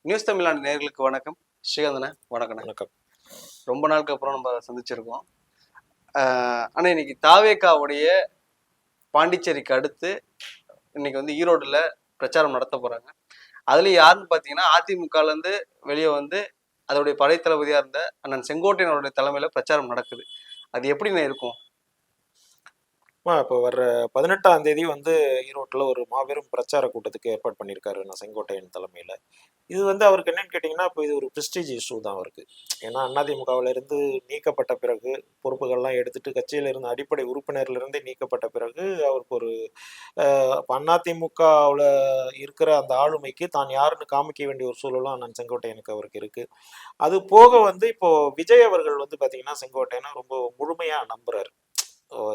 News Tamil Nadu நேயர்களுக்கு வணக்கம். ஸ்ரீகாந்தன வணக்கண்ணே. வணக்கம். ரொம்ப நாளுக்கு அப்புறம் நம்ம சந்திச்சிருக்கோம். ஆனால் இன்னைக்கு தாவேகாவுடைய பாண்டிச்சேரிக்கு அடுத்து இன்னைக்கு வந்து ஈரோடுல பிரச்சாரம் நடத்த போறாங்க. அதுல யாருன்னு பார்த்தீங்கன்னா அதிமுகலேருந்து வெளியே வந்து அதோடைய படைத்தளபதியா இருந்த அண்ணன் செங்கோட்டையன் அவருடைய தலைமையில பிரச்சாரம் நடக்குது. அது எப்படின்னு இருக்கும்? இப்போ வர்ற 18ஆம் தேதி வந்து ஈரோட்டில் ஒரு மாபெரும் பிரச்சார கூட்டத்துக்கு ஏற்பாடு பண்ணியிருக்காரு நான் செங்கோட்டையன் தலைமையில். இது வந்து அவருக்கு என்னன்னு கேட்டிங்கன்னா, இப்போ இது ஒரு ப்ரெஸ்டீஜ் இஷ்யூ தான் அவருக்கு. ஏன்னா அதிமுகவிலிருந்து நீக்கப்பட்ட பிறகு பொறுப்புகள்லாம் எடுத்துட்டு கட்சியில் இருந்த அடிப்படை உறுப்பினர்லேருந்தே நீக்கப்பட்ட பிறகு அவருக்கு ஒரு அதிமுகவில் இருக்கிற அந்த ஆளுமைக்கு தான் யாருன்னு காமிக்க வேண்டிய ஒரு சூழலும் அண்ணன் செங்கோட்டையனுக்கு அவருக்கு இருக்குது. அது போக வந்து இப்போ விஜய் அவர்கள் வந்து பார்த்தீங்கன்னா செங்கோட்டையனை ரொம்ப முழுமையாக நம்புறாரு.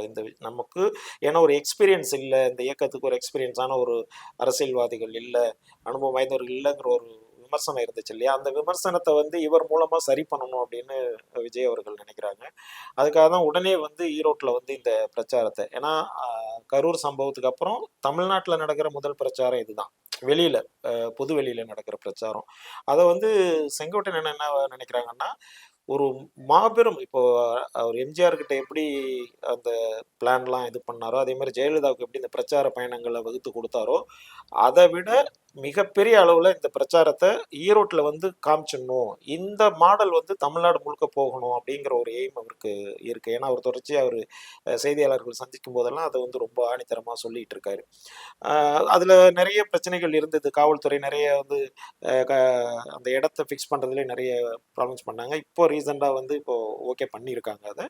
இந்த நமக்கு ஏன்னா ஒரு எக்ஸ்பீரியன்ஸ் இல்லை, இந்த இயக்கத்துக்கு ஒரு எக்ஸ்பீரியன்ஸான ஒரு அரசியல்வாதிகள் இல்லை, அனுபவம் வாய்ந்தவர்கள் இல்லைங்கிற ஒரு விமர்சனம் இருந்துச்சு இல்லையா? அந்த விமர்சனத்தை வந்து இவர் மூலமா சரி பண்ணணும் அப்படின்னு விஜய் அவர்கள் நினைக்கிறாங்க. அதுக்காக தான் உடனே வந்து ஈரோட்டில் வந்து இந்த பிரச்சாரத்தை, ஏன்னா கரூர் சம்பவத்துக்கு அப்புறம் தமிழ்நாட்டில் நடக்கிற முதல் பிரச்சாரம் இதுதான். வெளியில பொது வெளியில நடக்கிற பிரச்சாரம். அதை வந்து செங்கோட்டையன் என்ன நினைக்கிறாங்கன்னா, ஒரு மாபெரும் இப்போ அவர் எம்ஜிஆர் கிட்ட எப்படி அந்த பிளான்லாம் இது பண்ணாரோ, அதே மாதிரி ஜெயலலிதாவுக்கு எப்படி இந்த பிரச்சார பயணங்களை வகுத்து கொடுத்தாரோ, அதை விட மிகப்பெரிய அளவில் இந்த பிரச்சாரத்தை ஈரோட்டில் வந்து காமிச்சிடணும், இந்த மாடல் வந்து தமிழ்நாடு முழுக்க போகணும் அப்படிங்கிற ஒரு எய்ம் அவருக்கு இருக்கு. ஏன்னா அவர் தொடர்ச்சியாக அவர் செய்தியாளர்கள் சந்திக்கும் போதெல்லாம் அதை வந்து ரொம்ப ஆணித்தரமாக சொல்லிட்டு இருக்காரு. அதில் நிறைய பிரச்சனைகள் இருந்தது. காவல்துறை நிறைய வந்து அந்த இடத்த ஃபிக்ஸ் பண்ணுறதுல நிறைய ப்ராப்ளம்ஸ் பண்ணாங்க. இப்போ ரீசெண்டாக வந்து இப்போ ஓகே பண்ணியிருக்காங்க. அதை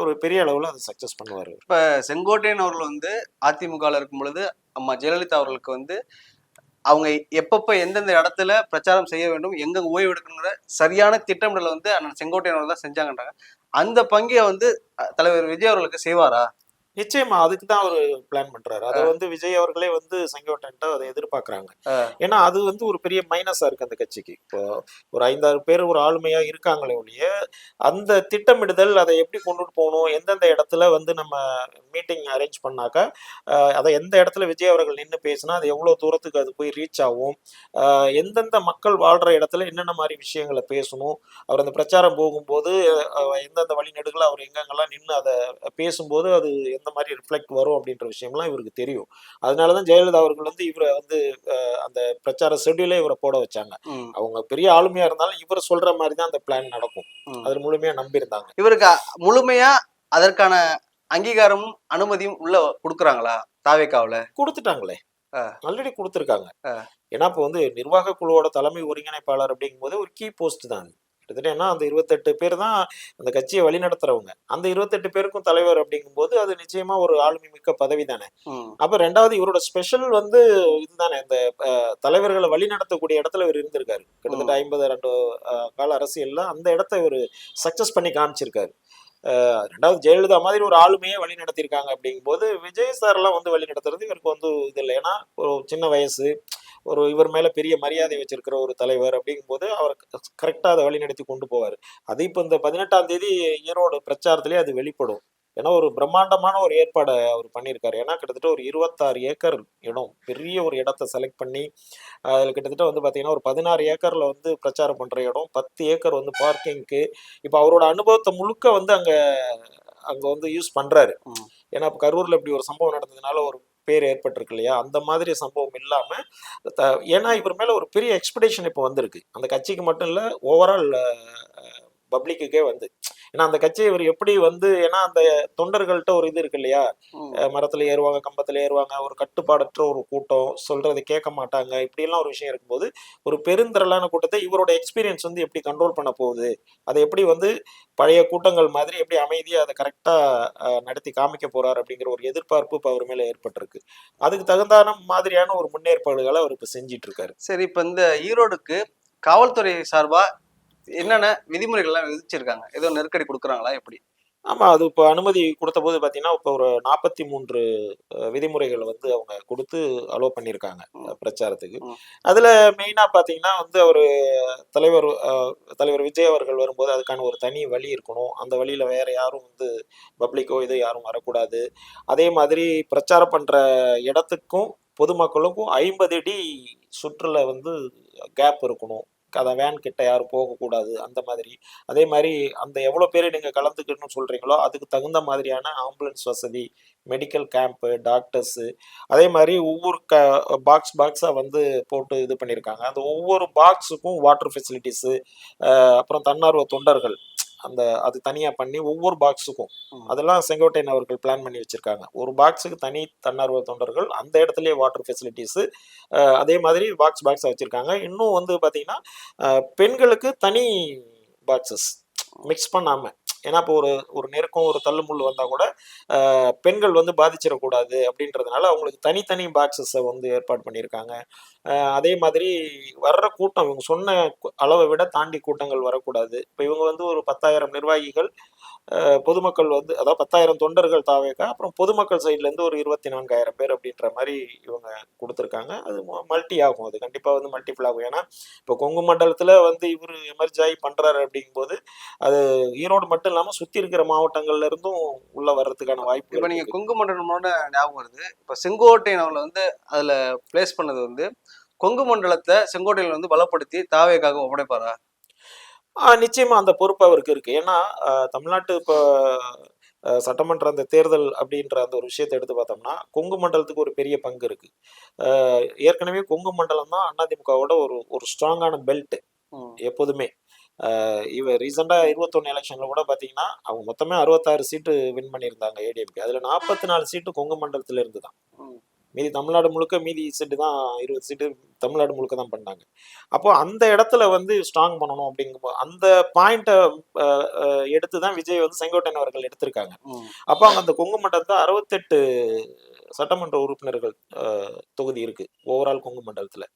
ஒரு பெரிய அளவில் அதை சக்ஸஸ் பண்ணுவார். இப்போ செங்கோட்டையன் அவர்கள் வந்து அதிமுகவில் இருக்கும் பொழுது அம்மா ஜெயலலிதா அவர்களுக்கு வந்து அவங்க எப்பப்ப எந்தெந்த இடத்துல பிரச்சாரம் செய்ய வேண்டும், எங்க ஓய்வு எடுக்கணுங்கிற சரியான திட்டமிடலை வந்து அண்ணன் செங்கோட்டையன் அவர்கள் தான் செஞ்சாங்கன்றாங்க. அந்த பங்கை வந்து தலைவர் விஜய் அவர்களுக்கு செய்வாரா? நிச்சயமா அதுக்கு தான் அவர் பிளான் பண்றாரு. அதை வந்து விஜய் அவர்களே வந்து செங்கோட்டையன்ட்ட அதை எதிர்பார்க்கறாங்க. ஏன்னா அது வந்து ஒரு பெரிய மைனஸா இருக்கு அந்த கட்சிக்கு. இப்போ ஒரு 5-6 பேர் ஒரு ஆளுமையா இருக்காங்களே ஒழிய, அந்த திட்டமிடுதல் அதை எப்படி கொண்டுட்டு போகணும், எந்தெந்த இடத்துல வந்து நம்ம மீட்டிங் அரேஞ்ச் பண்ணாக்கா அதை எந்த இடத்துல விஜய் அவர்கள் நின்று பேசினா அது எவ்வளவு தூரத்துக்கு அது போய் ரீச் ஆகும், எந்தெந்த மக்கள் வாழ்ற இடத்துல என்னென்ன மாதிரி விஷயங்களை பேசணும், அவர் அந்த பிரச்சாரம் போகும்போது எந்தெந்த வழிநெடுகளை அவர் எங்கெங்கெல்லாம் நின்று அதை பேசும்போது அது எந்த மாதிரி ரிஃப்ளெக்ட் வரும் அப்படின்ற விஷயம்லாம் இவருக்கு தெரியும். அதனாலதான் ஜெயலலிதா அவர்கள் வந்து இவரை வந்து அந்த பிரச்சார ஷெட்யூலே இவரை போட வச்சாங்க. அவங்க பெரிய ஆளுமையா இருந்தாலும் இவர் சொல்ற மாதிரி தான் அந்த பிளான் நடக்கும். அதில் முழுமையா நம்பியிருந்தாங்க. இவருக்கு முழுமையா அதற்கான அங்கீகாரமும் அனுமதியும் உள்ள கொடுக்குறாங்களா? தாவேகாவுல கொடுத்துட்டாங்களே, ஆல்ரெடி கொடுத்துருக்காங்க. ஏன்னா இப்போ வந்து நிர்வாக குழுவோட தலைமை ஒருங்கிணைப்பாளர் அப்படிங்கும் போது ஒரு கீ போஸ்ட் தான். கிட்டத்தட்ட ஏன்னா அந்த 28 பேர் தான் அந்த கட்சியை வழி நடத்துறவங்க. அந்த 28 பேருக்கும் தலைவர் அப்படிங்கும் போது அது நிச்சயமா ஒரு ஆளுமை மிக்க பதவி தானே. அப்ப ரெண்டாவது இவரோட ஸ்பெஷல் வந்து இதுதானே, இந்த தலைவர்களை வழி நடத்தக்கூடிய இடத்துல இவர் இருந்திருக்காரு. கிட்டத்தட்ட 52 கால அரசியல்ல அந்த இடத்த இவர் சக்சஸ் பண்ணி காமிச்சிருக்காரு. ரெண்டாவது ஜெயலலிதா மாதிரி ஒரு ஆளுமையே வழி நடத்தியிருக்காங்க அப்படிங்கும் போது விஜய் சார் எல்லாம் வந்து வழி நடத்துறது இவருக்கு வந்து இது இல்லை. ஏன்னா ஒரு சின்ன வயசு, ஒரு இவர் மேல பெரிய மரியாதை வச்சிருக்கிற ஒரு தலைவர் அப்படிங்கும்போது அவர் கரெக்டா அதை வழி நடத்தி கொண்டு போவார். அது இப்போ இந்த 18ஆம் தேதி ஈரோடு பிரச்சாரத்திலேயே அது வெளிப்படும். ஏன்னா ஒரு பிரம்மாண்டமான ஒரு ஏற்பாடை அவர் பண்ணியிருக்காரு. ஏன்னா கிட்டத்தட்ட ஒரு 26 ஏக்கர் இடம், பெரிய ஒரு இடத்த செலக்ட் பண்ணி அதில் கிட்டத்தட்ட வந்து பார்த்தீங்கன்னா ஒரு 16 ஏக்கர்ல வந்து பிரச்சாரம் பண்ற இடம், 10 ஏக்கர் வந்து பார்க்கிங்க்கு. இப்போ அவரோட அனுபவத்தை முழுக்க வந்து அங்க அங்க வந்து யூஸ் பண்றாரு. ஏன்னா இப்போ கரூர்ல இப்படி ஒரு சம்பவம் நடந்ததுனால ஒரு பேர் ஏற்பட்டிருக்கு இல்லையா, அந்த மாதிரி சம்பவம் இல்லாம ஏன்னா இவர் மேல ஒரு பெரிய எக்ஸ்பெக்டேஷன் இப்போ வந்திருக்கு. அந்த கட்சிக்கு மட்டும் இல்ல, ஓவரால் பப்ளிக்குக்கே வந்து. ஏன்னா அந்த கட்சியை இவர் எப்படி வந்து, ஏன்னா அந்த தொண்டர்கள்ட்ட ஒரு இது இருக்கு இல்லையா, மரத்துல ஏறுவாங்க, கம்பத்துல ஏறுவாங்க, ஒரு கட்டுப்பாடற்ற ஒரு கூட்டம், சொல்றதை கேட்க மாட்டாங்க, இப்படி எல்லாம் ஒரு விஷயம் இருக்கும்போது ஒரு பெருந்திரளான கூட்டத்தை இவரோட எக்ஸ்பீரியன்ஸ் வந்து எப்படி கண்ட்ரோல் பண்ண போகுது, அதை எப்படி வந்து பழைய கூட்டங்கள் மாதிரி எப்படி அமைதியா அதை கரெக்டா நடத்தி காமிக்க போறாரு அப்படிங்கிற ஒரு எதிர்பார்ப்பு இப்போ அவர் மேல ஏற்பட்டிருக்கு. அதுக்கு தகுந்தான மாதிரியான ஒரு முன்னேற்பாடுகளை அவர் இப்ப செஞ்சிட்டு இருக்காரு. சரி, இப்ப இந்த ஈரோடுக்கு காவல்துறை சார்பா என்னென்ன விதிமுறைகள்லாம் விதிச்சிருக்காங்க? ஏதோ நெருக்கடி கொடுக்குறாங்களா எப்படி? ஆமா, அது இப்போ அனுமதி கொடுத்த போது பார்த்தீங்கன்னா, இப்போ ஒரு 43 விதிமுறைகளை வந்து அவங்க கொடுத்து அலோவ் பண்ணியிருக்காங்க பிரச்சாரத்துக்கு. அதுல மெயினா பார்த்தீங்கன்னா வந்து ஒரு தலைவர் தலைவர் விஜய் அவர்கள் வரும்போது அதுக்கான ஒரு தனி வழி இருக்கணும். அந்த வழியில வேற யாரும் வந்து பப்ளிக்கோ இது யாரும் வரக்கூடாது. அதே மாதிரி பிரச்சாரம் பண்ற இடத்துக்கும் பொதுமக்களுக்கும் 50 அடி சுற்றுல வந்து கேப் இருக்கணும். அதை வேன் கிட்ட யாரும் போகக்கூடாது அந்த மாதிரி. அதே மாதிரி அந்த எவ்வளோ பேர் நீங்கள் கலந்துக்கணும்னு சொல்கிறீங்களோ அதுக்கு தகுந்த மாதிரியான ஆம்புலன்ஸ் வசதி, மெடிக்கல் கேம்ப்பு, டாக்டர்ஸு, அதே மாதிரி ஒவ்வொரு பாக்ஸாக வந்து போட்டு இது பண்ணியிருக்காங்க. அந்த ஒவ்வொரு பாக்ஸுக்கும் வாட்டர் ஃபெசிலிட்டிஸு, அப்புறம் தன்னார்வ தொண்டர்கள் அந்த அது தனியாக பண்ணி ஒவ்வொரு பாக்ஸுக்கும் அதெல்லாம் செங்கோட்டையன் அவர்கள் பிளான் பண்ணி வச்சிருக்காங்க. ஒரு பாக்ஸுக்கு தனி தன்னார்வ தொண்டர்கள், அந்த இடத்துலயே வாட்டர் ஃபெசிலிட்டிஸு, அதே மாதிரி பாக்ஸாக வச்சிருக்காங்க. இன்னும் வந்து பார்த்தீங்கன்னா பெண்களுக்கு தனி பாக்ஸஸ் மிக்ஸ் பண்ணாம. ஏன்னா இப்போ ஒரு ஒரு நெருக்கம் ஒரு தள்ளுமுள்ளு வந்தா கூட பெண்கள் வந்து பாதிச்சிடக்கூடாது அப்படின்றதுனால அவங்களுக்கு தனித்தனி பாக்ஸஸை வந்து ஏற்பாடு பண்ணியிருக்காங்க. அதே மாதிரி வர்ற கூட்டம் இவங்க சொன்ன அளவை விட தாண்டி கூட்டங்கள் வரக்கூடாது. இப்போ இவங்க வந்து ஒரு 10,000 நிர்வாகிகள், பொதுமக்கள் வந்து அதாவது 10,000 தொண்டர்கள் தாவேக்கா, அப்புறம் பொதுமக்கள் சைட்ல இருந்து ஒரு 24,000 பேர் அப்படின்ற மாதிரி இவங்க கொடுத்துருக்காங்க. அது மல்டி ஆகும், அது கண்டிப்பா வந்து மல்டிபிள் ஆகும். ஏன்னா இப்போ கொங்கு மண்டலத்துல வந்து இவர் எமர்ஜ் ஆகி பண்றாரு அப்படிங்கும்போது அது ஈரோடு மட்டும் இல்லாம சுத்தி இருக்கிற மாவட்டங்கள்ல இருந்தும் உள்ள வர்றதுக்கான வாய்ப்பு. இப்போ நீங்க கொங்கு மண்டலமோட ஞாபகம் வருது. இப்போ செங்கோட்டையன் அவங்களை வந்து அதுல பிளேஸ் பண்ணது வந்து கொங்கு மண்டலத்தை செங்கோட்டையன் வந்து பலப்படுத்தி தாவேக்காக ஒப்படைப்பாரா? நிச்சயமா அந்த பொறுப்பு அவருக்கு இருக்கு. ஏன்னா தமிழ்நாட்டு இப்போ சட்டமன்ற அந்த தேர்தல் அப்படின்ற அந்த ஒரு விஷயத்தை எடுத்து பார்த்தோம்னா கொங்கு மண்டலத்துக்கு ஒரு பெரிய பங்கு இருக்கு. ஏற்கனவே கொங்கு மண்டலம் தான் அதிமுகவோட ஒரு ஒரு ஸ்ட்ராங்கான பெல்ட் எப்போதுமே. இவ ரீசெண்டா 21 எலெக்ஷன்ல கூட பாத்தீங்கன்னா அவங்க மொத்தமே 66 சீட்டு வின் பண்ணியிருந்தாங்க ஏடிஎம்கே. அதுல 44 சீட்டு கொங்கு மண்டலத்துல இருந்து தான். மீதி தமிழ்நாடு முழுக்க மீதி சீட்டு தான் 20 சீட்டு தமிழ்நாடு முழுக்க தான் பண்ணாங்க. அப்போ அந்த இடத்துல வந்து ஸ்ட்ராங் பண்ணணும் அப்படிங்கும்போது அந்த பாயிண்ட்டை எடுத்து தான் விஜய் வந்து செங்கோட்டையன் அவர்கள் எடுத்திருக்காங்க. அப்போ அவங்க அந்த கொங்கு மண்டலத்தை 68 சட்டமன்ற உறுப்பினர்கள் தொகுதி இருக்கு ஓவரால் கொங்கு மண்டலத்துல.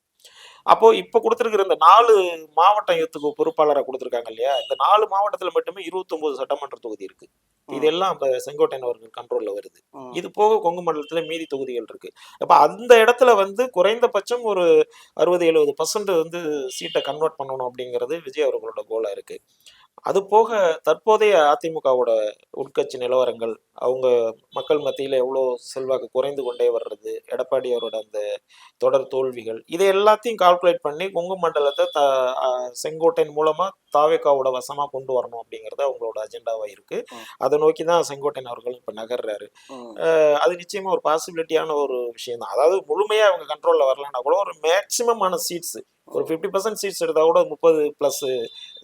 அப்போ இப்ப கொடுத்திருக்கிற இந்த 4 மாவட்ட யூத்துக்கு பொறுப்பாளரை கொடுத்திருக்காங்க இல்லையா, இந்த 4 மாவட்டத்துல மட்டுமே 29 சட்டமன்ற தொகுதி இருக்கு. இதெல்லாம் அந்த செங்கோட்டையன் அவர்கள் கண்ட்ரோல்ல வருது. இது போக கொங்கு மண்டலத்துல மீதி தொகுதிகள் இருக்கு. அப்ப அந்த இடத்துல வந்து குறைந்தபட்சம் ஒரு 60-70% வந்து சீட்டை கன்வெர்ட் பண்ணணும் அப்படிங்கிறது விஜய் அவர்களோட கோலா இருக்கு. அது போக தற்போதைய அதிமுகவோட உட்கட்சி நிலவரங்கள், அவங்க மக்கள் மத்தியில எவ்வளோ செல்வாக்கு குறைந்து கொண்டே வர்றது, எடப்பாடி அவரோட அந்த தொடர் தோல்விகள், இதை எல்லாத்தையும் கால்குலேட் பண்ணி கொங்கு மண்டலத்தை செங்கோட்டையன் மூலமா தாவேக்காவோட வசமா கொண்டு வரணும் அப்படிங்கிறது அவங்களோட அஜெண்டாவா இருக்கு. அதை நோக்கி தான் செங்கோட்டையன் அவர்கள் இப்ப நகர்றாரு. அது நிச்சயமா ஒரு பாசிபிலிட்டியான ஒரு விஷயம் தான். அதாவது முழுமையா அவங்க கண்ட்ரோல்ல வரலன்னா கூட ஒரு மேக்சிமமான சீட்ஸ், ஒரு 50% சீட்ஸ் எடுத்தா கூட 30+.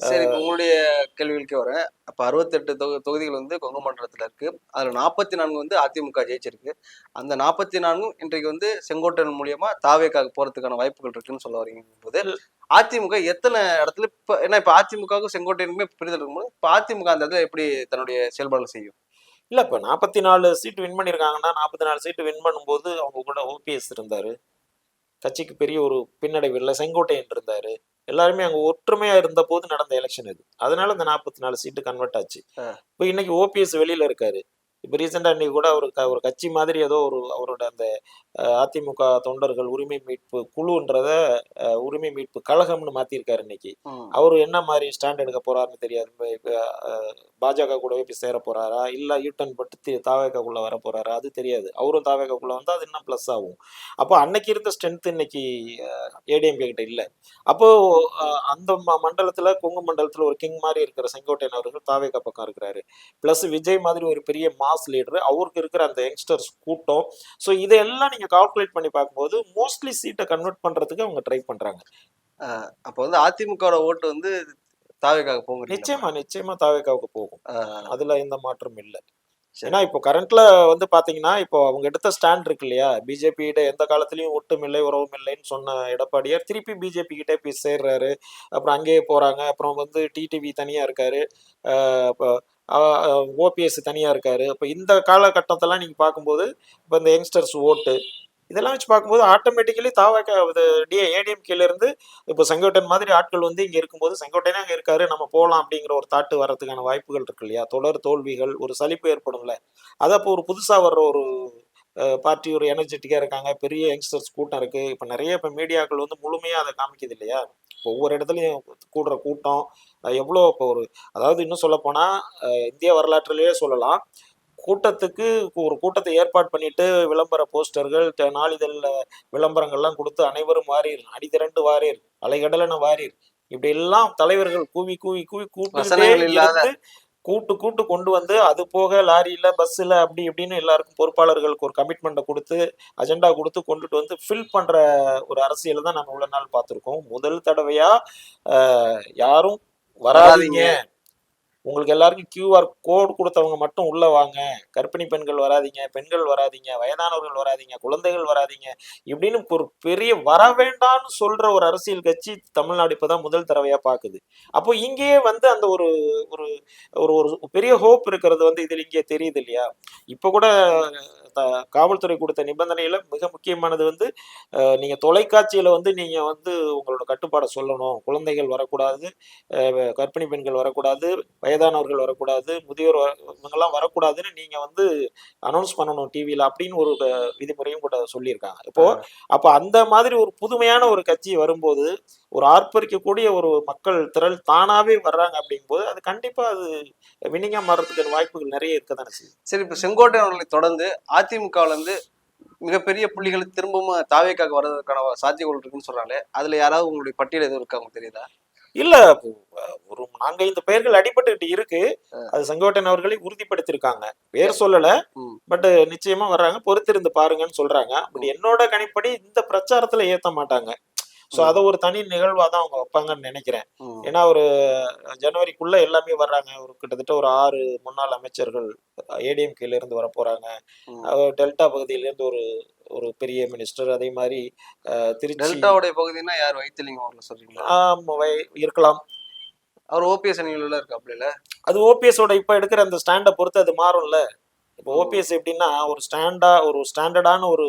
சரி, உங்களுடைய கேள்விகளுக்கு வரேன். அப்ப 68 தொகுதிகள் வந்து கொங்கு மண்டலத்துல இருக்கு. அதுல 44 வந்து அதிமுக ஜெயிச்சிருக்கு. அந்த 44 இன்றைக்கு வந்து செங்கோட்டையன் மூலியமா தாவேக்காக போறதுக்கான வாய்ப்புகள் இருக்குன்னு சொல்ல வரீங்க போது, அதிமுக எத்தனை இடத்துல இப்ப ஏன்னா இப்ப அதிமுகவுக்கும் செங்கோட்டையனுக்குமே பிரிதல் இருக்கும்போது இப்ப அதிமுக அந்த இடத்துல எப்படி தன்னுடைய செயல்பாடுகள் செய்யும்? இல்ல இப்ப 44 சீட் வின் பண்ணிருக்காங்கன்னா 44 சீட் வின் பண்ணும்போது அவங்க கூட ஓபிஎஸ் இருந்தாரு. கட்சிக்கு பெரிய ஒரு பின்னடைவு இல்லை, செங்கோட்டையன் இருந்தாரு. எல்லாருமே அங்க ஒற்றுமையா இருந்த போது நடந்த எலெக்ஷன் இது. அதனால இந்த 44 சீட்டு கன்வெர்ட் ஆச்சு. இப்போ இன்னைக்கு ஓபிஎஸ் வெளியில இருக்காரு. இப்போ ரீசெண்டா இன்னைக்கு கூட ஒரு கட்சி மாதிரி ஏதோ ஒரு அவரோட அந்த அதிமுக தொண்டர்கள் உரிமை மீட்பு குழுன்றத உரிமை மீட்பு கழகம்னு மாத்திருக்காரு இன்னைக்கு. அவரு என்ன மாதிரி ஸ்டாண்ட் எடுக்க போறாருன்னு தெரியாது. பாஜக கூடவே போய் சேர போறாரா, இல்ல யூட்டன் பட்டு தாவேக்காக்குள்ள வர போறாரா, அது தெரியாது. அவரும் தாவேக்காக்குள்ள வந்தா அது இன்னும் பிளஸ் ஆகும். அப்போ அன்னைக்கு இருந்த ஸ்ட்ரென்த் இன்னைக்கு ஏடிஎம்கே கிட்ட இல்ல. அப்போ அந்த மண்டலத்துல கொங்கு மண்டலத்துல ஒரு கிங் மாதிரி இருக்கிற செங்கோட்டையன் அவர்கள் தாவேக்கா பக்கம் இருக்கிறாரு. பிளஸ் விஜய் மாதிரி ஒரு பெரிய மாஸ் லீடர், அவருக்கு இருக்கிற அந்த யங்ஸ்டர்ஸ் கூட்டம். ஸோ இதையெல்லாம் நீங்க கால்குலேட் பண்ணி பார்க்கும்போது மோஸ்ட்லி சீட்டை கன்வெர்ட் பண்றதுக்கு அவங்க ட்ரை பண்றாங்க. அப்போ வந்து அதிமுக ஓட்டு வந்து தாவேக்காக போகும். நிச்சயமா தாவேக்காவுக்கு போகும். அதுல எந்த மாற்றம் இல்லை. ஏன்னா இப்போ கரண்ட்ல வந்து பாத்தீங்கன்னா இப்போ அவங்க எடுத்த ஸ்டாண்ட் இருக்கு இல்லையா, பிஜேபி கிட்ட எந்த காலத்திலயும் ஒட்டும் இல்லை உறவும் இல்லைன்னு சொன்ன எடப்பாடியார் திருப்பி பிஜேபி கிட்டே போய் சேர்றாரு. அப்புறம் அங்கேயே போறாங்க. அப்புறம் வந்து டிடிவி தனியா இருக்காரு, ஓபிஎஸ் தனியா இருக்காரு. இப்போ இந்த காலகட்டத்தெல்லாம் நீங்க பார்க்கும்போது இப்போ இந்த யங்ஸ்டர்ஸ் ஓட்டு இதெல்லாம் வச்சு பார்க்கும்போது ஆட்டோமேட்டிக்கலி தாவக ஏடிஎம்கேல இருந்து இப்போ செங்கோட்டையன் மாதிரி ஆட்கள் வந்து இங்க இருக்கும்போது செங்கோட்டையனே அங்க இருக்காரு, நம்ம போகலாம் அப்படிங்கிற ஒரு தாட்டு வர்றதுக்கான வாய்ப்புகள் இருக்கு இல்லையா. தொடர் தோல்விகள் ஒரு சலிப்பு ஏற்படும்ல, அதை அப்போ ஒரு புதுசா வர்ற ஒரு பார்ட்டி ஒரு எனர்ஜெட்டிக்கா இருக்காங்க, பெரிய யங்ஸ்டர்ஸ் கூட்டம் இருக்கு. இப்போ நிறைய இப்போ மீடியாக்கள் வந்து முழுமையா அதை காமிக்குது இல்லையா. இப்போ ஒவ்வொரு இடத்துலையும் கூடுற கூட்டம் எவ்வளோ இப்போ ஒரு அதாவது இன்னும் சொல்ல போனா இந்திய வரலாற்றிலேயே சொல்லலாம், கூட்டத்துக்கு ஒரு கூட்டத்தை ஏற்பாடு பண்ணிட்டு விளம்பர போஸ்டர்கள் நாளிதழ் விளம்பரங்கள்லாம் கொடுத்து அனைவரும் வாரீர், அணிதிரண்டு வாரீர், அலைகடலென வாரீர், இப்படி எல்லாம் தலைவர்கள் கூவி கூவி கூவி கூப்பிட்டுக்கிட்டே வசனங்கள் இல்லாத இருந்து கூட்டு கூட்டு கொண்டு வந்து, அது போக லாரியில பஸ்ஸில் அப்படி இப்படின்னு எல்லாருக்கும் பொறுப்பாளர்களுக்கு ஒரு கமிட்மெண்ட்டை கொடுத்து அஜெண்டா கொடுத்து கொண்டுட்டு வந்து ஃபில் பண்ற ஒரு அரசியலை தான் நம்ம இவ்வளவு நாள் பார்த்துருக்கோம். முதல் தடவையா யாரும் வராதீங்க, வராதீங்க. உங்களுக்கு எல்லாருக்கும் QR கோட் கொடுத்தவங்க மட்டும் உள்ள வாங்க, கர்ப்பிணி பெண்கள் வராதீங்க, பெண்கள் வராதீங்க, வயதானவர்கள் வராதீங்க, குழந்தைகள் வராதீங்க, இப்படின்னு ஒரு பெரிய வர வேண்டாம்னு சொல்ற ஒரு அரசியல் கட்சி தமிழ்நாடு இப்பதான் முதல் தடவையா பாக்குது. அப்போ இங்கேயே வந்து அந்த ஒரு ஒரு ஒரு ஒரு பெரிய ஹோப் இருக்கிறது வந்து இதுல இங்கே தெரியுது இல்லையா? இப்ப கூட காவல்துறை கொடுத்த நிபந்தனையில மிக முக்கியமானது வந்து நீங்க தொலைக்காட்சியில வந்து நீங்க வந்து உங்களோட கட்டுப்பாடை சொல்லணும், குழந்தைகள் வரக்கூடாது, கர்ப்பிணி பெண்கள் வரக்கூடாது, வயதானவர்கள் வரக்கூடாது, முதியோர் இவங்கெல்லாம் வரக்கூடாதுன்னு நீங்க வந்து அனௌன்ஸ் பண்ணணும் டிவியில அப்படின்னு ஒரு விதிமுறையும் கூட சொல்லியிருக்காங்க. இப்போ அப்ப அந்த மாதிரி ஒரு புதுமையான ஒரு கட்சி வரும்போது ஒரு ஆர்ப்பரிக்கக்கூடிய ஒரு மக்கள் திரள் தானாவே வர்றாங்க அப்படிங்கும்போது அது கண்டிப்பா அது வினிங்கா மாறுறதுக்கான வாய்ப்புகள் நிறைய இருக்கதானே செய்யும். சரி, இப்ப செங்கோட்டையன் அவர்களை தொடர்ந்து அதிமுகவுல இருந்து மிகப்பெரிய புள்ளிகள் திரும்பவும் தாவேக்காக வர்றதுக்கான சாத்தியங்கள் இருக்குன்னு சொல்றாங்களே, அதுல யாராவது உங்களுடைய பட்டியல் எதுவும் இருக்கா உங்களுக்கு தெரியுதா? இல்ல, ஒரு 4-5 பெயர்கள் அடிபட்டுக்கிட்டு இருக்கு. அது செங்கோட்டையன் அவர்களை உறுதிப்படுத்திருக்காங்க, பேர் சொல்லல, பட் நிச்சயமா வர்றாங்க, பொறுத்திருந்து பாருங்கன்னு சொல்றாங்க. பட் என்னோட கணிப்படி இந்த பிரச்சாரத்துல ஏத்த மாட்டாங்க. ஸோ அதை ஒரு தனி நிகழ்வா தான் அவங்க வைப்பாங்கன்னு நினைக்கிறேன். ஏன்னா ஒரு ஜனவரிக்குள்ள எல்லாமே வர்றாங்க. ஒரு கிட்டத்தட்ட ஒரு 6 முன்னாள் அமைச்சர்கள் ஏடிஎம்கேல இருந்து வர போறாங்க. டெல்டா பகுதியில இருந்து ஒரு ஒரு பெரிய மினிஸ்டர், அதே மாதிரி திருச்சி டெல்டாவுடைய பகுதினா யார்? வைத்திலிங்கம் அவர்ல சொல்றீங்களா? இருக்கலாம். அவர் ஓபிஎஸ் அணியில இருக்காப்ல. அது ஓபிஎஸோட இப்ப எடுக்கிற அந்த ஸ்டாண்டை பொறுத்து அது மாறும்ல. இப்போ ஓபிஎஸ் எப்படின்னா ஒரு ஸ்டாண்டர்டான ஒரு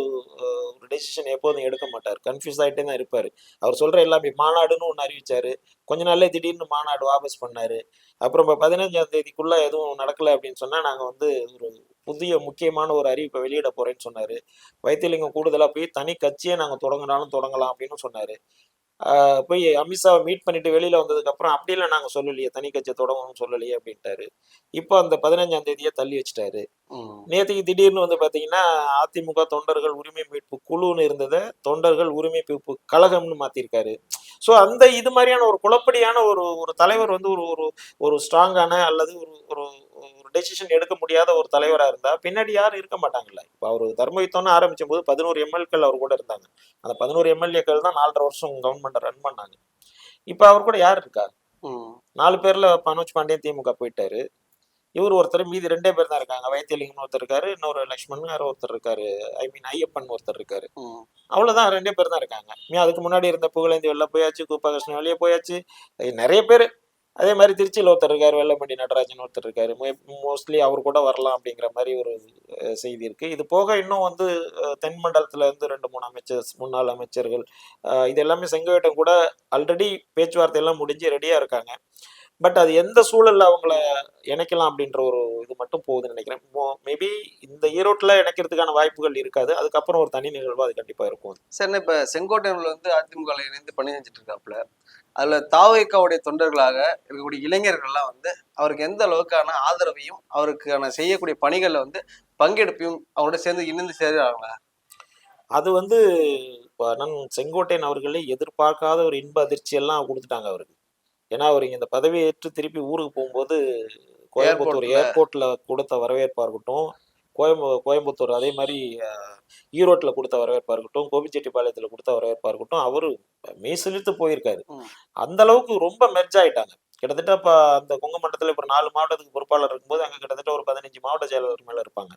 டெசிஷன் எப்போதும் எடுக்க மாட்டார், கன்ஃபியூஸ் ஆகிட்டே தான் இருப்பாரு. அவர் சொல்ற எல்லாமே மாநாடுன்னு ஒன்று அறிவிச்சாரு, கொஞ்ச நாள்ல திடீர்னு மாநாடு வாபஸ் பண்ணாரு. அப்புறம் இப்போ 15ஆம் தேதிக்குள்ள எதுவும் நடக்கல அப்படின்னு சொன்னா நாங்க வந்து ஒரு புதிய முக்கியமான ஒரு அறிவிப்பை வெளியிட போறேன்னு சொன்னாரு. வைத்தியலிங்கம் கூடுதலா போய் தனி கட்சியை நாங்க தொடங்கினாலும் தொடங்கலாம் அப்படின்னு சொன்னாரு. போய் அமித்ஷாவை மீட் பண்ணிட்டு வெளியில வந்ததுக்கு அப்புறம் அப்படிலாம் நாங்க சொல்லலையே, தனி கட்சியை தொடங்கணும்னு சொல்லலையே அப்படின்ட்டாரு. இப்போ அந்த 15ஆம் தேதியை தள்ளி வச்சுட்டாரு. நேற்றுக்கு திடீர்னு வந்து பாத்தீங்கன்னா அதிமுக தொண்டர்கள் உரிமை மீட்பு குழுன்னு இருந்ததை தொண்டர்கள் உரிமை மீட்பு கழகம்னு மாத்திருக்காரு. ஸோ அந்த இது மாதிரியான ஒரு குழப்படியான ஒரு ஒரு தலைவர் வந்து ஒரு ஒரு ஒரு ஸ்ட்ராங்கான அல்லது ஒரு ஒரு ஒரு டெசிஷன் எடுக்க முடியாத ஒரு தலைவராக இருந்தா பின்னாடி யாரும் இருக்க மாட்டாங்கல்ல. இப்போ அவர் தர்ம யுத்தம்னு ஆரம்பிச்சும் போது 11 எம்எல்ஏக்கள் அவர் கூட இருந்தாங்க. அந்த 11 எம்எல்ஏக்கள் தான் 4.5 வருஷம் கவர்மெண்ட்டை ரன் பண்ணாங்க. இப்போ அவர் கூட யார் இருக்கா? 4 பேர்ல மனோஜ் பாண்டியன் திமுக போயிட்டாரு. இவர் ஒருத்தர், மீதி 2 பேர் தான் இருக்காங்க. வைத்தியலிங்கம் ஒருத்தர் இருக்காரு, இன்னொரு லக்ஷ்மண் யாரோ ஒருத்தர் இருக்காரு, ஐ மீன் ஐயப்பன் ஒருத்தர் இருக்காரு. அவ்வளவுதான், 2 பேர் தான் இருக்காங்க. அதுக்கு முன்னாடி இருந்த புகழேந்தி வெளில போயாச்சு, கூப்பாகிருஷ்ணன் வெளியே போயாச்சு, நிறைய பேர். அதே மாதிரி திருச்சியில் ஒருத்தர் இருக்காரு, வெள்ளமண்டி நடராஜன் ஒருத்தர் இருக்காரு. மோஸ்ட்லி அவர் கூட வரலாம் அப்படிங்கிற மாதிரி ஒரு செய்தி இருக்கு. இது போக இன்னும் வந்து தென் மண்டலத்துல இருந்து 2-3 அமைச்சர், முன்னாள் அமைச்சர்கள், இது எல்லாமே செங்கோட்டையன் கூட ஆல்ரெடி பேச்சுவார்த்தை எல்லாம் முடிஞ்சு ரெடியா இருக்காங்க. பட் அது எந்த சூழல்ல அவங்கள இணைக்கலாம் அப்படின்ற ஒரு இது மட்டும் போகுதுன்னு நினைக்கிறேன். மேபி இந்த ஈரோட்டில் இணைக்கிறதுக்கான வாய்ப்புகள் இருக்காது, அதுக்கப்புறம் ஒரு தனி நிகழ்வு அது கண்டிப்பா இருக்கும். சரி, இப்ப செங்கோட்டையன்ல வந்து அதிமுக இணைந்து பணி செஞ்சுட்டு இருக்காப்புல, அதுல தாவேக்காவுடைய தொண்டர்களாக இருக்கக்கூடிய இளைஞர்கள்லாம் வந்து அவருக்கு எந்த அளவுக்கான ஆதரவையும் அவருக்கான செய்யக்கூடிய பணிகள்ல வந்து பங்கெடுப்பையும் அவரோட சேர்ந்து இணைந்து சேர்றாங்களா? அது வந்து செங்கோட்டையன் அவர்களே எதிர்பார்க்காத ஒரு இன்ப அதிர்ச்சி எல்லாம் கொடுத்துட்டாங்க அவருக்கு. ஏன்னா அவர் இந்த பதவியை ஏற்று திருப்பி ஊருக்கு போகும்போது கோயம்புத்தூர் ஏர்போர்ட்ல கொடுத்த வரவேற்பா இருக்கட்டும், கோயம்புத்தூர் அதே மாதிரி ஈரோட்டில் கொடுத்த வரவேற்பா இருக்கட்டும், கோபிச்செட்டிப்பாளையத்துல கொடுத்த வரவேற்பா இருக்கட்டும், அவரு மெய்சிலிர்த்து போயிருக்காரு. அந்த அளவுக்கு ரொம்ப மெர்ஜ் ஆயிட்டாங்க. கிட்டத்தட்ட இப்போ அந்த கொங்கு மண்டலத்தில் இப்போ 4 மாவட்டத்துக்கு பொறுப்பாளர் இருக்கும்போது அங்கே கிட்டத்தட்ட ஒரு 15 மாவட்ட செயலாளர் மேல இருப்பாங்க.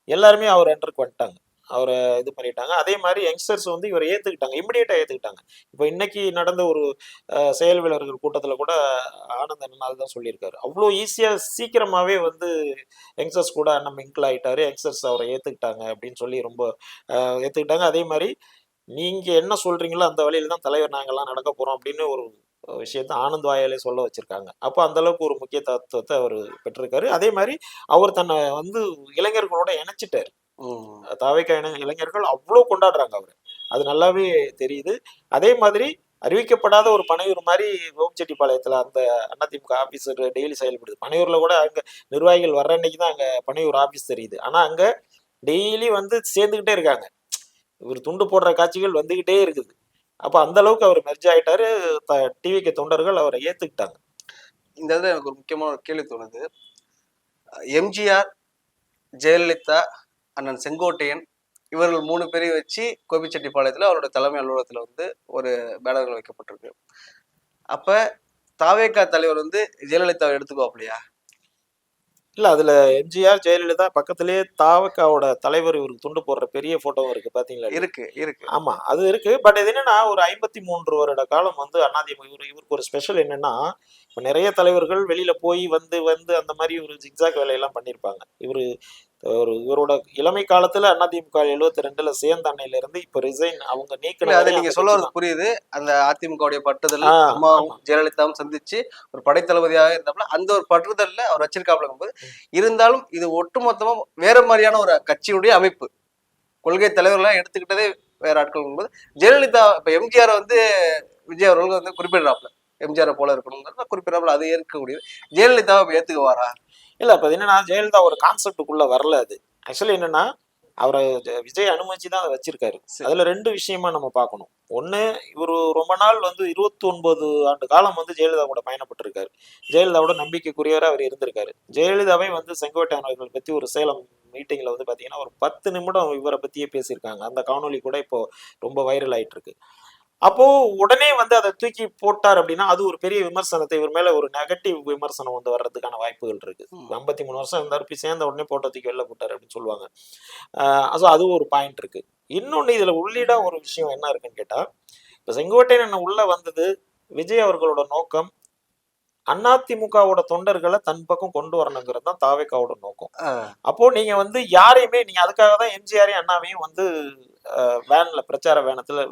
எல்லாருமே அவர் என்டருக்கு வந்துட்டாங்க, அவரை இது பண்ணிட்டாங்க. அதே மாதிரி யங்ஸ்டர்ஸ் வந்து இவரை ஏத்துக்கிட்டாங்க, இமிடியேட்டா ஏத்துக்கிட்டாங்க. இப்போ இன்னைக்கு நடந்த ஒரு செயல் வீரர்கள் கூட்டத்துல கூட ஆனந்த் அண்ணன் அதுதான் சொல்லியிருக்காரு, அவ்வளோ ஈஸியா சீக்கிரமாவே வந்து யங்ஸ்டர்ஸ் கூட நம்ம மிங்கிள் ஆயிட்டாரு, யங்ஸ்டர்ஸ் அவரை ஏத்துக்கிட்டாங்க அப்படின்னு சொல்லி ரொம்ப ஏத்துக்கிட்டாங்க. அதே மாதிரி நீங்க என்ன சொல்றீங்களோ அந்த வழியில தான் தலைவர் நாங்கெல்லாம் நடக்க போறோம் அப்படின்னு ஒரு விஷயத்த ஆனந்த் வாயாலே சொல்ல வச்சிருக்காங்க. அப்போ அந்த அளவுக்கு ஒரு முக்கிய தத்துவத்தை அவர் பெற்றிருக்காரு. அதே மாதிரி அவர் தன்னை வந்து இளைஞர்களோட இணைச்சிட்டாரு. தாவேக்கா இளைஞர்கள் அவ்வளோ கொண்டாடுறாங்க அவரு, அது நல்லாவே தெரியுது. அதே மாதிரி அறிவிக்கப்படாத ஒரு பனையூர் மாதிரி கோபிச்செட்டிப்பாளையத்துல அந்த அதிமுக ஆபீஸ் டெய்லி செயல்படுது. பனையூர்ல கூட அங்க நிர்வாகிகள் வர்ற அன்னைக்கு தான் அங்க பனையூர் ஆபீஸ் தெரியுது. ஆனா அங்க டெய்லி வந்து சேர்ந்துகிட்டே இருக்காங்க. இவர் துண்டு போடுற காட்சிகள் வந்துகிட்டே இருக்குது. அப்ப அந்த அளவுக்கு அவர் மெர்ஜ் ஆயிட்டாரு. டிவிக்கு தொண்டர்கள் அவரை ஏத்துக்கிட்டாங்க. இந்த இதுல எனக்கு ஒரு முக்கியமான ஒரு கேள்வி தோணுது. எம்ஜிஆர், ஜெயலலிதா, அண்ணன் செங்கோட்டையன் இவர்கள் 3 பேரையும் வச்சு கோபிச்செட்டிப்பாளையத்துல அவரோட தலைமை அலுவலகத்துல வந்து ஒரு பேனர்கள் வைக்கப்பட்டிருக்கு. அப்ப தாவேகா தலைவர் வந்து ஜெயலலிதாவை எடுத்துக்குவாப்லையா? இல்ல அதுல எம்ஜிஆர், ஜெயலலிதா பக்கத்திலேயே தாவகாவோட தலைவர் இவருக்கு துண்டு போடுற பெரிய போட்டோவும் இருக்கு பாத்தீங்களா? இருக்கு இருக்கு. ஆமா அது இருக்கு. பட் இது என்னன்னா ஒரு 53 வருட காலம் வந்து அதிமுக இவருக்கு ஒரு ஸ்பெஷல் என்னன்னா, இப்ப நிறைய தலைவர்கள் வெளியில போய் வந்து வந்து அந்த மாதிரி ஒரு ஜிக்ஜாக் வேலையெல்லாம் பண்ணியிருப்பாங்க. இவரோட இளமை காலத்துல அதிமுக 72ல சேர்ந்த அன்னையில இருந்து இப்ப ரிசைன் அவங்க இல்ல அதை நீக்கின நீங்க சொல்ல வரது புரியுது. அந்த அதிமுகவுடைய பட்டுதல் அம்மாவும் ஆமா. ஜெயலலிதாவும் சந்திச்சு ஒரு படைத்தளபதியாக இருந்தப்பல அந்த ஒரு பட்டுதல்ல அவர் வச்சிருக்காப்ல போது, இருந்தாலும் இது ஒட்டுமொத்தமா வேற மாதிரியான ஒரு கட்சியுடைய அமைப்பு. கொள்கை தலைவர்கள்லாம் எடுத்துக்கிட்டதே வேற ஆட்கள் போது, ஜெயலலிதா இப்ப எம்ஜிஆர் வந்து விஜய் அவர்கள் வந்து குறிப்பிடுறாப்ல. எம்ஜிஆர் போல இருக்கணுங்கிறத குறிப்பிடாமல் அது ஏற்கக்கூடியது. ஜெயலலிதாவை ஏத்துக்குவாரா? இல்ல அப்ப என்னன்னா ஜெயலலிதா ஒரு கான்செப்டுக்குள்ள வரல அது. ஆக்சுவலி என்னன்னா அவரை விஜய் அனுமதிச்சு தான் அதை வச்சிருக்காரு. அதுல 2 விஷயமா நம்ம பார்க்கணும். ஒண்ணு, இவரு ரொம்ப நாள் வந்து 29 ஆண்டு காலம் வந்து ஜெயலலிதா கூட பயணப்பட்டிருக்காரு. ஜெயலலிதாவோட நம்பிக்கைக்குரியவரா அவர் இருந்திருக்காரு. ஜெயலலிதாவை வந்து செங்கோட்டையன் அவர்கள் பத்தி ஒரு சேலம் மீட்டிங்ல வந்து பாத்தீங்கன்னா ஒரு 10 நிமிடம் இவரை பத்தியே பேசியிருக்காங்க. அந்த காணொலி கூட இப்போ ரொம்ப வைரல் ஆயிட்டு இருக்கு. அப்போ உடனே வந்து அதை தூக்கி போட்டார் அப்படின்னா அது ஒரு பெரிய விமர்சனத்தை இவர் மேல ஒரு நெகட்டிவ் விமர்சனம் வந்து வர்றதுக்கான வாய்ப்புகள் இருக்கு. 53 வருஷம் இருந்தாரு, போய் சேர்ந்த உடனே போட்டோ தூக்கி வெளில போட்டாரு அப்படின்னு சொல்லுவாங்க. அது ஒரு பாயிண்ட் இருக்கு. இன்னொன்னு இதுல உள்ளீடா ஒரு விஷயம் என்ன இருக்குன்னு கேட்டா, இப்ப செங்கோட்டையன் என்ன உள்ள வந்தது விஜய் அவர்களோட நோக்கம் அதிமுகவோட தொண்டர்களை தன் பக்கம் கொண்டு வரணுங்கிறது தான் தாவேகாவோட நோக்கம். அப்போ நீங்க வந்து யாரையுமே நீங்க அதுக்காக தான் எம்ஜிஆரையும் அண்ணாவையும் வந்து வேன்ல பிரச்சார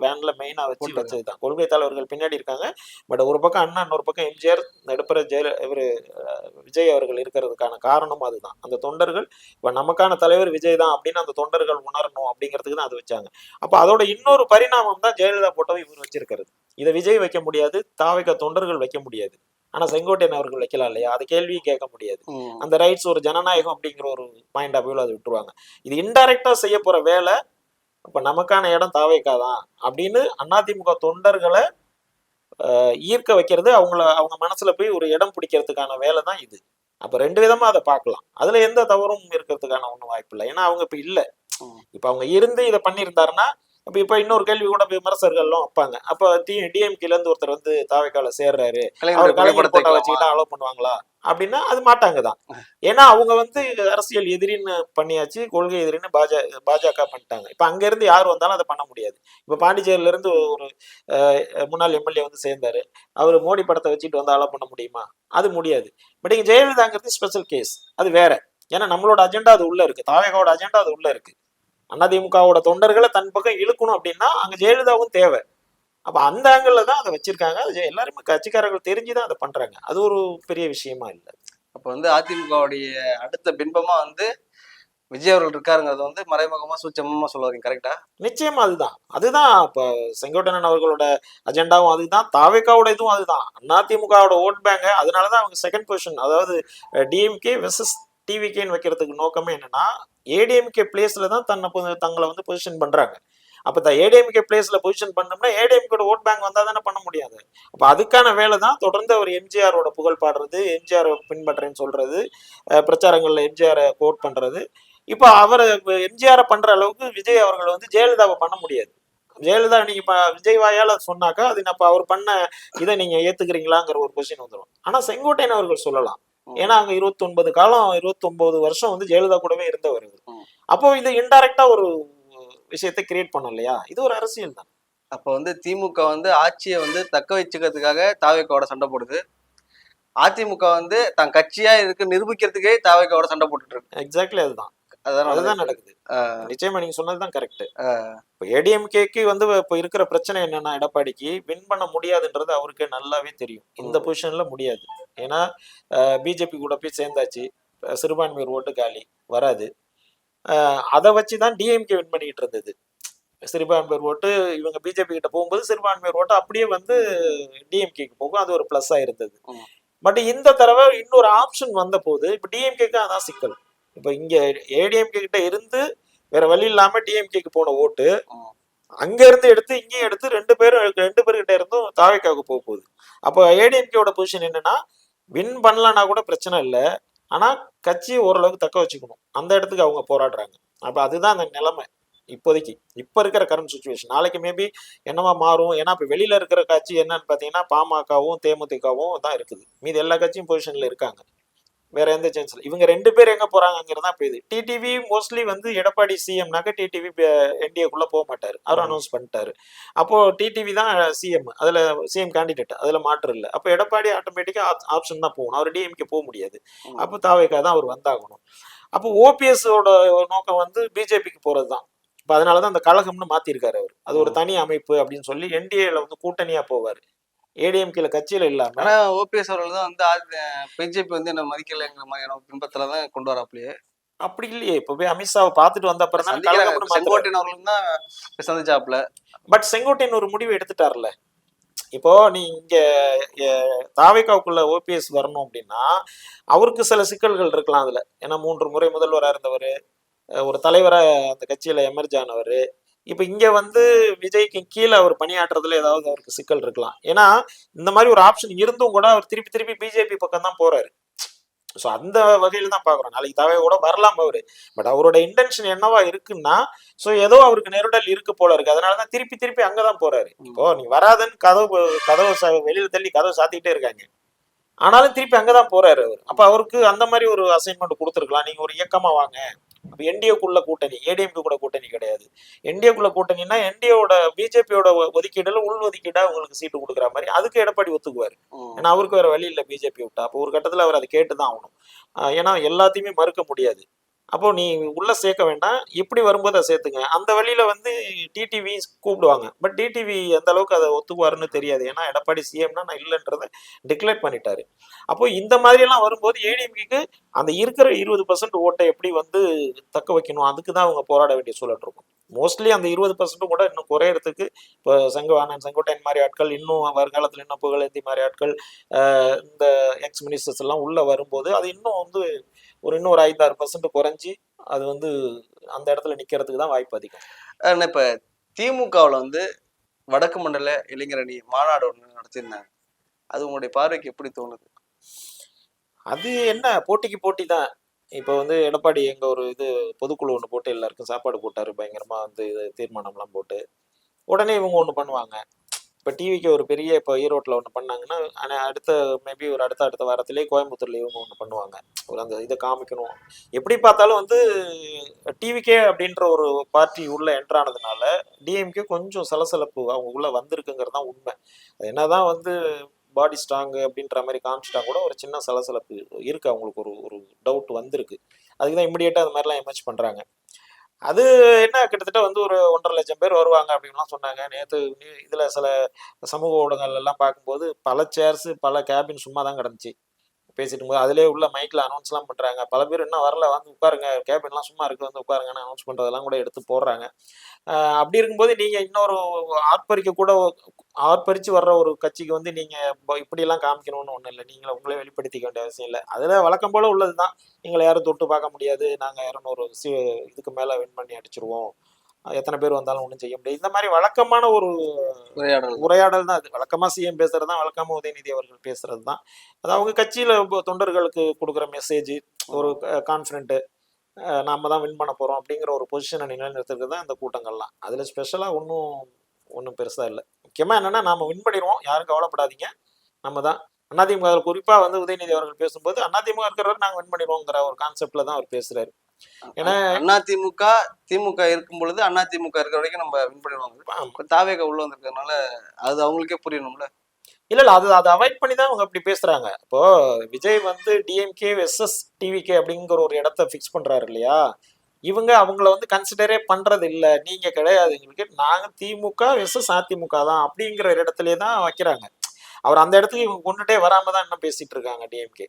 வேன்ல மெயினா வச்சதுதான். கொள்கை தலைவர்கள் பின்னாடி இருக்காங்க. பட் ஒரு பக்கம் அண்ணா, இன்னொரு பக்கம் எம்ஜிஆர், நடுப்புற இவரு விஜய் அவர்கள் இருக்கிறதுக்கான காரணம் அதுதான். அந்த தொண்டர்கள் இப்ப நமக்கான தலைவர் விஜய் தான் அப்படின்னு அந்த தொண்டர்கள் உணரணும் அப்படிங்கிறதுக்கு தான் அது வச்சாங்க. அப்ப அதோட இன்னொரு பரிணாமம் தான் ஜெயலலிதா போட்டோவை இவர் வச்சிருக்கிறது. இதை விஜய் வைக்க முடியாது, தாவேகா தொண்டர்கள் வைக்க முடியாது. ஆனா செங்கோட்டையன் அவர்கள் வைக்கலாம் இல்லையா? அது கேள்வியும் கேட்க முடியாது. அந்த ரைட்ஸ் ஒரு ஜனநாயகம் அப்படிங்கிற ஒரு பாயிண்ட் ஆஃப் வியூல அதை விட்டுருவாங்க. இது இன்டைரக்டா செய்ய போற வேலை இப்ப நமக்கான இடம் தாவேகா தான் அப்படின்னு அதிமுக தொண்டர்களை ஈர்க்க வைக்கிறது, அவங்க மனசுல போய் ஒரு இடம் பிடிக்கிறதுக்கான வேலை தான் இது. அப்ப 2 விதமா அதை பார்க்கலாம். அதுல எந்த தவறும் இருக்கிறதுக்கான ஒண்ணும் வாய்ப்பு இல்லை. ஏன்னா அவங்க இப்ப இல்ல. இப்ப அவங்க இருந்து இதை பண்ணியிருந்தாருன்னா இப்ப இன்னொரு கேள்வி கூட விமர்சகர்களும் வைப்பாங்க. அப்ப டிஎம்கேல இருந்து ஒருத்தர் வந்து தாவேகால சேர்றாரு, அவர் கலைஞர் போட்டோ வச்சுக்கிட்டா அலோவ் பண்ணுவாங்களா அப்படின்னா அது மாட்டாங்கதான். ஏன்னா அவங்க வந்து அரசியல் எதிரின்னு பண்ணியாச்சு, கொள்கை எதிரின்னு பாஜக பண்ணிட்டாங்க. இப்ப அங்க இருந்து யார் வந்தாலும் அதை பண்ண முடியாது. இப்ப பாண்டிச்சேரியில இருந்து ஒரு முன்னாள் எம்எல்ஏ வந்து சேர்ந்தாரு, அவர் மோடி படத்தை வச்சுட்டு வந்து அலோவ் பண்ண முடியுமா? அது முடியாது. பட் இங்க ஜெயலலிதாங்கிறது ஸ்பெஷல் கேஸ், அது வேற. ஏன்னா நம்மளோட அஜெண்டா அது உள்ள இருக்கு, தாவேகாவோட அஜெண்டா அது உள்ள இருக்கு. அதிமுகவோட தொண்டர்களை தன் பக்கம் இழுக்கணும் அப்படின்னா அங்க ஜெயலலிதாவும் தேவை. அப்ப அந்த ஆங்கிள் தான் அதை வச்சிருக்காங்க. அது எல்லாருமே கட்சிக்காரர்கள் தெரிஞ்சுதான் அதை பண்றாங்க. அது ஒரு பெரிய விஷயமா இல்லை. அப்ப வந்து அதிமுகவுடைய அடுத்த பிம்பமா வந்து விஜய் அவர்கள் இருக்காருங்கிறது வந்து மறைமுகமா சூட்சமா சொல்ல வரீங்க, கரெக்டா? நிச்சயமா அதுதான் இப்ப செங்கோட்டையன் அவர்களோட அஜெண்டாவும் அதுதான், தாவேகாவோட இதுவும் அதுதான். அதிமுகவோட ஓட் பேங்க், அதனாலதான் அவங்க செகண்ட் பொசிஷன், அதாவது டிஎம்கே வெர்சஸ் டிவிகேன்னு வைக்கிறதுக்கு நோக்கமே என்னன்னா ஏடிஎம்கே பிளேஸ்ல தான் தங்களை வந்து பொசிஷன் பண்றாங்க. அப்ப ஏடிஎம்கே பிளேஸ்ல பொசிஷன் பண்ணோம்னா ஏடிஎம்கேட ஓட் பேங்க் வந்தா தானே பண்ண முடியாது. அப்ப அதுக்கான வேலை தான் தொடர்ந்து அவர் எம்ஜிஆரோட புகழ் பாடுறது, எம்ஜிஆர் பின்பற்றேன்னு சொல்றது, பிரச்சாரங்கள்ல எம்ஜிஆரை கோட் பண்றது. இப்ப அவர் எம்ஜிஆரை பண்ற அளவுக்கு விஜய் அவர்கள் வந்து ஜெயலலிதாவை பண்ண முடியாது. ஜெயலலிதா நீங்க விஜய் வாயால சொன்னாக்கா அது அப்ப அவர் பண்ண இதை நீங்க ஏத்துக்கிறீங்களாங்கிற ஒரு கொஸ்டின் வந்துடும். ஆனா செங்கோட்டையன் அவர்கள் சொல்லலாம். ஏன்னா அங்க 29 வருஷம் வந்து ஜெயலலிதா கூடவே இருந்தவர். அப்போ இது இன்டைரக்டா ஒரு விஷயத்தை கிரியேட் பண்ணும் இல்லையா? இது ஒரு அரசியல் தான். அப்ப வந்து திமுக வந்து ஆட்சியை வந்து தக்க வச்சுக்கிறதுக்காக தாவேகாவோட சண்டை போடுது, அதிமுக வந்து தன் கட்சியா இருக்கு நிரூபிக்கிறதுக்கே தாவேகாவோட சண்டை போட்டுட்டு இருக்கு. எக்ஸாக்ட்லி அதுதான் நடக்குது. நிச்சயமா நீங்க சொன்னதுதான் கரெக்ட். இப்போ ஏடிஎம்கேக்கு வந்து இப்போ இருக்கிற பிரச்சனை என்னன்னா எடப்பாடிக்கு வின் பண்ண முடியாதுன்றது அவருக்கு நல்லாவே தெரியும். இந்த பொசிஷன்ல முடியாது. ஏன்னா பிஜேபி கூட போய் சேர்ந்தாச்சு, சிறுபான்மையர் ஓட்டு காலி வராது. அதை வச்சுதான் டிஎம்கே வின் பண்ணிட்டு இருந்தது. சிறுபான்மையர் ஓட்டு இவங்க பிஜேபி கிட்ட போகும்போது சிறுபான்மையர் ஓட்டு அப்படியே வந்து டிஎம்கேக்கு போகும், அது ஒரு பிளஸ்ஸா இருந்தது. பட் இந்த தடவை இன்னொரு ஆப்ஷன் வந்த போது இப்ப டிஎம்கேக்கு அதான் சிக்கல். இப்ப இங்க ஏடிஎம்கே கிட்ட இருந்து வேற வழி இல்லாம டிஎம்கேக்கு போன ஓட்டு அங்க இருந்து எடுத்து இங்கேயும் எடுத்து ரெண்டு பேர்கிட்ட இருந்தும் தாவேக்காவுக்கு போக போகுது. அப்போ ஏடிஎம்கேவோட பொசிஷன் என்னன்னா, வின் பண்ணலன்னா கூட பிரச்சனை இல்லை, ஆனா கட்சியை ஓரளவுக்கு தக்க வச்சுக்கணும், அந்த இடத்துக்கு அவங்க போராடுறாங்க. அப்ப அதுதான் அந்த நிலைமை இப்போதைக்கு, இப்ப இருக்கிற கரண்ட் சுச்சுவேஷன். நாளைக்கு மேபி என்னவா மாறும், ஏன்னா இப்ப வெளியில இருக்கிற கட்சி என்னன்னு பாத்தீங்கன்னா பாமகவும் தேமுதிகவும் தான் இருக்குது, மீதி எல்லா கட்சியும் பொசிஷன்ல இருக்காங்க, வேற எந்த சான்ஸ் இல்லை. இவங்க ரெண்டு பேர் எங்க போறாங்கிறதா இப்போ இது. டிடிவி மோஸ்ட்லி வந்து எடப்பாடி சிஎம்னாக்க டிடிவி என்டிஏக்குள்ள போக மாட்டாரு, அவர் அனௌன்ஸ் பண்ணிட்டாரு. அப்போ டிடிவி தான் சிஎம், அதுல சிஎம் கேண்டிடேட், அதுல மாற்று இல்லை. அப்போ எடப்பாடி ஆட்டோமேட்டிக்கா ஆப்ஷன் தான் போகணும், அவர் டிஎம்கே போக முடியாது. அப்போ தாவேக்கா தான் அவர் வந்தாகணும். அப்போ ஓபிஎஸோட நோக்கம் வந்து பிஜேபிக்கு போறது தான். இப்போ அதனாலதான் அந்த கழகம்னு மாத்திருக்காரு அவர், அது ஒரு தனி அமைப்பு அப்படின்னு சொல்லி என்டிஏல வந்து கூட்டணியா போவார், ஏடிஎம்கேல கட்சியில இல்லாம. ஆனா ஓபிஎஸ் அவர்கள் தான் வந்து பிஜேபி வந்து என்ன மதிக்கலைங்கிற மாதிரியான பின்பத்துல தான் கொண்டு வராப்லயே. அப்படி இல்லையே, இப்போ போய் அமித்ஷாவை பார்த்துட்டு வந்த அப்புறம் தான் செங்கோட்டையன் அவர்களும் தான் சந்திச்சாப்ல. பட் செங்கோட்டையன் ஒரு முடிவு எடுத்துட்டார்ல. இப்போ நீ இங்க தாவேக்காவுக்குள்ள ஓபிஎஸ் வரணும் அப்படின்னா அவருக்கு சில சிக்கல்கள் இருக்கலாம் அதுல, ஏன்னா 3 முறை முதல்வராக இருந்தவர், ஒரு தலைவரா அந்த கட்சியில எமர்ஜ் ஆனவர். இப்ப இங்க வந்து விஜய்க்கு கீழே அவர் பணியாற்றுறதுல ஏதாவது அவருக்கு சிக்கல் இருக்கலாம். ஏன்னா இந்த மாதிரி ஒரு ஆப்ஷன் இருந்தும் கூட அவர் திருப்பி திருப்பி பிஜேபி பக்கம் தான் போறாரு. ஸோ அந்த வகையில தான் பாக்குறோம், நாளைக்கு தாவே கூட வரலாம் அவரு. பட் அவரோட இன்டென்ஷன் என்னவா இருக்குன்னா, ஸோ ஏதோ அவருக்கு நெருடல் இருக்கு போல இருக்கு, அதனாலதான் திருப்பி திருப்பி அங்கதான் போறாரு. இப்போ நீ வராதன்னு கதவு வெளியில தள்ளி கதவு சாத்திக்கிட்டே இருக்காங்க, ஆனாலும் திருப்பி அங்கதான் போறாரு அவர். அப்ப அவருக்கு அந்த மாதிரி ஒரு அசைன்மெண்ட் கொடுத்துருக்கலாம், நீங்க ஒரு இயக்கமா வாங்க. அப்ப என்டிஏக்குள்ள கூட்டணி, ஏடிஎம்கே கூட கூட்டணி கிடையாது. என்டிஏக்குள்ள கூட்டணின்னா என்டிஏவோட பிஜேபியோட ஒதுக்கீடுல உள் ஒதுக்கீடா உங்களுக்கு சீட்டு கொடுக்குற மாதிரி, அதுக்கு எடப்பாடி ஒத்துக்குவாரு. ஏன்னா அவருக்கு வேற வழி இல்லை பிஜேபி விட்டா. அப்போ ஒரு கட்டத்துல அவர் அதை கேட்டுதான் ஆகணும், ஏன்னா எல்லாத்தையுமே மறுக்க முடியாது. அப்போ நீ உள்ள சேர்க்க வேண்டாம், எப்படி வரும்போது அதை சேர்த்துங்க. அந்த வழியில வந்து டிடிவி கூப்பிடுவாங்க, பட் டிடிவி எந்த அளவுக்கு அதை ஒத்துக்குவாருன்னு தெரியாது, ஏன்னா எடப்பாடி சிஎம்னா நான் இல்லைன்றதை டிக்ளேர் பண்ணிட்டாரு. அப்போ இந்த மாதிரி எல்லாம் வரும்போது ஏடிஎம்கேக்கு அந்த இருக்கிற 20% ஓட்டை எப்படி வந்து தக்க வைக்கணும், அதுக்கு தான் அவங்க போராட வேண்டிய சூழல் இருக்கும். மோஸ்ட்லி அந்த 20% கூட இன்னும் குறையறதுக்கு இப்போ செங்கோட்டையன் மாதிரி ஆட்கள், இன்னும் வருங்காலத்தில் இன்னும் புகழேந்தி மாதிரி ஆட்கள், இந்த எக்ஸ் மினிஸ்டர்ஸ் எல்லாம் உள்ள வரும்போது அது இன்னும் வந்து இன்னும் ஒரு 5-6% குறைஞ்சி அது வந்து அந்த இடத்துல நிக்கிறதுக்கு தான் வாய்ப்பு அதிகம். இப்ப திமுகவில் வந்து வடக்கு மண்டல இளைஞரணி மாநாடு ஒன்று நடத்திருந்தாங்க, அது உங்களுடைய பார்வைக்கு எப்படி தோணுது? அது என்ன, போட்டிக்கு போட்டி தான். இப்போ வந்து எடப்பாடி எங்க ஒரு பொதுக்குழு ஒன்று போட்டு எல்லாருக்கும் சாப்பாடு போட்டாரு, பயங்கரமா வந்து தீர்மானம்லாம் போட்டு. உடனே இவங்க ஒன்று பண்ணுவாங்க. இப்போ டிவிக்கு ஒரு பெரிய இப்போ ஈரோட்டில் ஒன்று பண்ணாங்கன்னா, ஆனால் அடுத்த மேபி ஒரு அடுத்த வாரத்திலே கோயம்புத்தூர்ல இவங்க ஒன்று பண்ணுவாங்க, ஒரு அந்த இதை காமிக்கணும். எப்படி பார்த்தாலும் வந்து டிவிக்கே அப்படின்ற ஒரு பார்ட்டி உள்ள என்ட்ரானதுனால டிஎம்கே கொஞ்சம் சலசலப்பு அவங்க உள்ள வந்திருக்குங்கிறது தான் உண்மை. அது என்னதான் வந்து பாடி ஸ்ட்ராங் அப்படின்ற மாதிரி காமிச்சிட்டா கூட ஒரு சின்ன சலசலப்பு இருக்கு, அவங்களுக்கு ஒரு டவுட் வந்திருக்கு. அதுக்கு தான் இமிடியேட்டா அது மாதிரிலாம் எமர்ஜ் பண்றாங்க. அது என்ன, கிட்டத்தட்ட வந்து ஒரு 1.5 லட்சம் பேர் வருவாங்க அப்படின்லாம் சொன்னாங்க. நேற்று இதுல சில சமூக ஊடகங்கள் எல்லாம் பார்க்கும்போது பல சேர்ஸ் பல கேபின் சும்மா தான் கிடந்துச்சு. பேசிட்டு போது அதிலே உள்ள மைக்ல அனௌன்ஸ்லாம் பண்றாங்க, பல பேர் இன்னும் வரல, வந்து உட்காருங்க, கேபின்லாம் சும்மா இருக்கு, வந்து உட்காருங்கன்னு அனௌன்ஸ் பண்றதெல்லாம் கூட எடுத்து போடுறாங்க. அப்படி இருக்கும்போது நீங்க இன்னொரு ஆர்ப்பரிச்சு வர்ற ஒரு கட்சிக்கு வந்து நீங்க இப்படி எல்லாம் காமிக்கணும்னு ஒண்ணும் இல்லை, நீங்களே உங்களே வெளிப்படுத்திக்க வேண்டிய அவசியம் இல்லை. அதுல வழக்கம் போல உள்ளதுதான், எங்களை யாரும் தொட்டு பார்க்க முடியாது, நாங்க 200 இதுக்கு மேல வின் பண்ணி அடிச்சிருவோம், எத்தனை பேர் வந்தாலும் ஒன்றும் செய்ய முடியாது, இந்த மாதிரி வழக்கமான ஒரு உரையாடல் தான். அது வழக்கமா சிஎம் பேசுறது தான், வழக்கமா உதயநிதி அவர்கள் பேசுறது தான். அது அவங்க கட்சியில தொண்டர்களுக்கு கொடுக்குற மெசேஜ், ஒரு கான்ஃபிடென்ட், நாம தான் வின் பண்ண போறோம் அப்படிங்கிற ஒரு பொசிஷனை நிலைநிறுத்துறது தான் இந்த கூட்டங்கள்லாம். அதுல ஸ்பெஷலா ஒன்றும் பெருசா இல்லை. முக்கியமா என்னன்னா, நாம வின் பண்ணிடுவோம், யாரும் கவலைப்படாதீங்க, நம்ம தான். அதிமுக குறிப்பா வந்து உதயநிதி அவர்கள் பேசும்போது அதிமுக இருக்கிறவரை நாங்க வின் பண்ணிடுவோங்கிற ஒரு கான்செப்ட்ல தான் அவர் பேசுறாரு. ஏன்னா திமுக இருக்கும் பொழுது அதிமுக இருக்கிற வரைக்கும் நம்ம வின் பண்ணிடுவாங்க, தாவேக உள்ள வந்திருக்கிறதுனால அது அவங்களுக்கே புரியணும்ல. இல்ல அது அவாய்ட் பண்ணி தான் அவங்க அப்படி பேசுறாங்க. இப்போ விஜய் வந்து டிஎம்கே வெர்சஸ் டிவிகே அப்படிங்கிற ஒரு இடத்த பிக்ஸ் பண்றாரு இல்லையா, இவங்க அவங்கள வந்து கன்சிடரே பண்றது இல்ல, நீங்க கிடையாது எங்களுக்கு, நாங்க திமுக வெர்சஸ் அதிமுக தான் அப்படிங்கிற ஒரு இடத்துலயே தான் வைக்கிறாங்க. அவர் அந்த இடத்துக்கு இவங்க கொண்டுட்டே வராம தான் இன்னும் பேசிட்டு இருக்காங்க டிஎம்கே.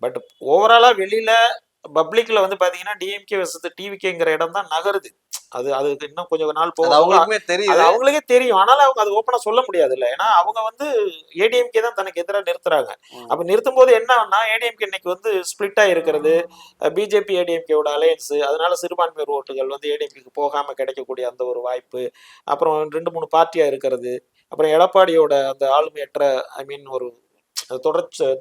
பட் ஓவராலா வெளியில பப்ளிக்ல வந்து பாத்தீங்கன்னா டிஎம்கே வெர்சஸ் டிவிகேங்கிற இடம் தான் நகருது. அது அதுக்கு இன்னும் கொஞ்சம் நாள் அது போக அவங்களுக்குமே அது தெரியுது. அவங்களுக்கே தெரியும். ஆனாலும் அவங்க அது ஓப்பனா சொல்ல முடியாது இல்ல. ஏன்னா அவங்க வந்து ஏடிஎம்கே தான் தனக்கு எதிராக நிறுத்துறாங்க. அப்ப நிறுத்தும் போது என்ன ஆகும்னா ஏடிஎம்கே இன்னைக்கு வந்து ஸ்பிளிட் ஆயிருக்கிறது, பிஜேபி ஏடிஎம்கேவோட அலையன்ஸ், அதனால சிறுபான்மையர் ஓட்டுகள் வந்து ஏடிஎம்கேக்கு போகாம கிடைக்கக்கூடிய அந்த ஒரு வாய்ப்பு, அப்புறம் 2 3 பார்ட்டியா இருக்கிறது, அப்புறம் எடப்பாடியோட அந்த ஆளுமையற்ற ஐ மீன் ஒரு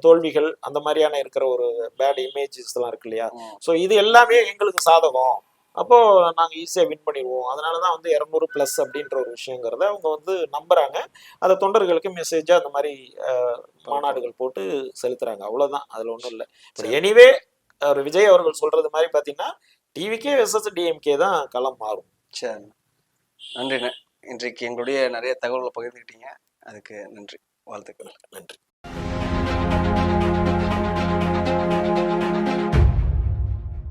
தோல்விகள் அந்த மாதிரியான இருக்கிற ஒரு பேட் இமேஜஸ் எல்லாம் இருக்கு இல்லையா. ஸோ இது எல்லாமே எங்களுக்கு சாதகம். அப்போ நாங்க ஈஸியா வின் பண்ணிடுவோம். அதனாலதான் வந்து 200+ அப்படின்ற ஒரு விஷயங்கிறத அவங்க வந்து நம்புறாங்க. அதை தொண்டர்களுக்கு மெசேஜா அந்த மாதிரி மாநாடுகள் போட்டு செலுத்துறாங்க. அவ்வளவுதான், அதுல ஒண்ணும் இல்லை. பட் எனிவே ஒரு விஜய் அவர்கள் சொல்றது மாதிரி பாத்தீங்கன்னா டிவிகே வெர்சஸ் டிஎம்கே தான் களம் மாறும். சரி, நன்றிண்ணே. இன்றைக்கு எங்களுடைய நிறைய தகவல்களை பகிர்ந்துக்கிட்டீங்க. அதுக்கு நன்றி, வாழ்த்துக்கள். நன்றி.